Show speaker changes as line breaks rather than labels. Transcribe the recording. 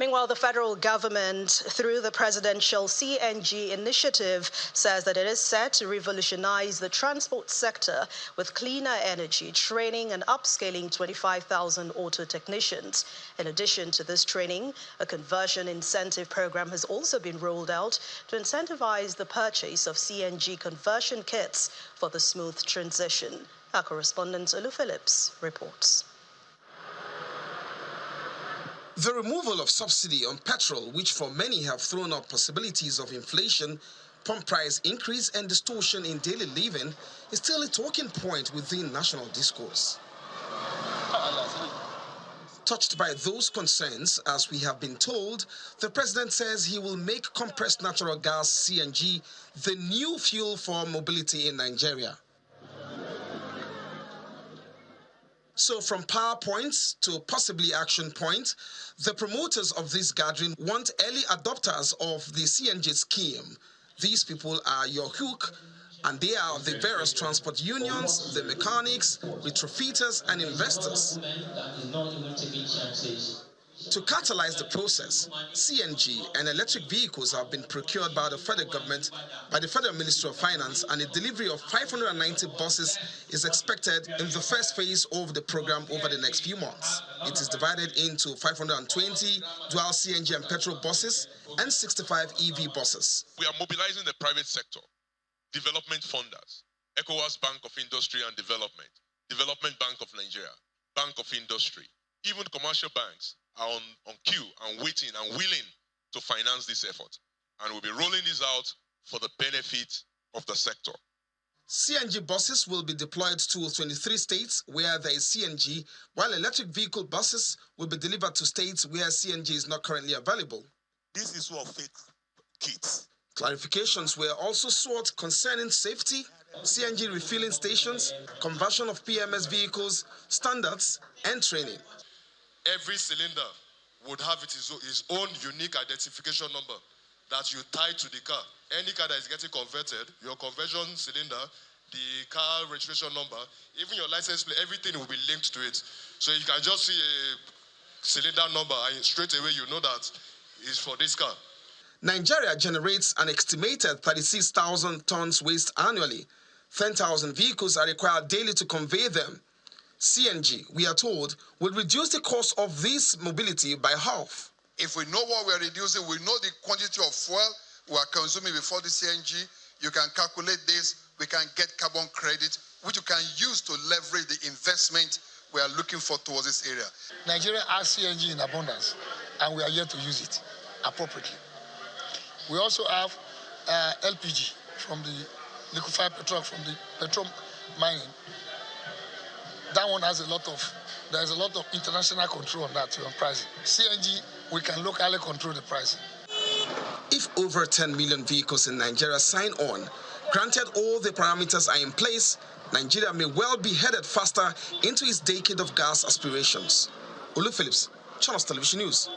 Meanwhile, the federal government, through the presidential CNG initiative, says that it is set to revolutionize the transport sector with cleaner energy, training and upscaling 25,000 auto technicians. In addition to this training, a conversion incentive program has also been rolled out to incentivize the purchase of CNG conversion kits for the smooth transition. Our correspondent Olu Phillips reports.
The removal of subsidy on petrol, which for many have thrown up possibilities of inflation, pump price increase and distortion in daily living, is still a talking point within national discourse. Touched by those concerns, as we have been told, the president says he will make compressed natural gas CNG the new fuel for mobility in Nigeria. So from PowerPoints to possibly action point, the promoters of this gathering want early adopters of the CNG scheme. These people are your hook, and they are the various transport unions, the mechanics, retrofitters, and investors. To catalyze the process, CNG and electric vehicles have been procured by the federal government, by the Federal Ministry of Finance, and a delivery of 590 buses is expected in the first phase of the program over the next few months. It is divided into 520 dual CNG and petrol buses and 65 EV buses.
We are mobilizing the private sector, development funders, ECOWAS Bank of Industry and Development, Development Bank of Nigeria, Bank of Industry, even commercial banks are on queue and waiting and willing to finance this effort. And we'll be rolling this out for the benefit of the sector.
CNG buses will be deployed to 23 states where there is CNG, while electric vehicle buses will be delivered to states where CNG is not currently available.
This is what fake kits.
Clarifications were also sought concerning safety, CNG refilling stations, conversion of PMS vehicles, standards, and training.
Every cylinder would have its own unique identification number that you tie to the car. Any car that is getting converted, your conversion cylinder, the car registration number, even your license plate, everything will be linked to it. So you can just see a cylinder number and straight away you know that it's for this car.
Nigeria generates an estimated 36,000 tons waste annually. 10,000 vehicles are required daily to convey them. CNG, we are told, will reduce the cost of this mobility by half.
If we know what we are reducing, we know the quantity of fuel we are consuming before the CNG, you can calculate this, we can get carbon credit, which you can use to leverage the investment we are looking for towards this area.
Nigeria has CNG in abundance, and we are here to use it appropriately. We also have LPG from the liquefied petrol, from the petrol mining. That one has there's a lot of international control on that too, on pricing. CNG, we can locally control the pricing.
If over 10 million vehicles in Nigeria sign on, granted all the parameters are in place, Nigeria may well be headed faster into its decade of gas aspirations. Olu Phillips, Channels Television News.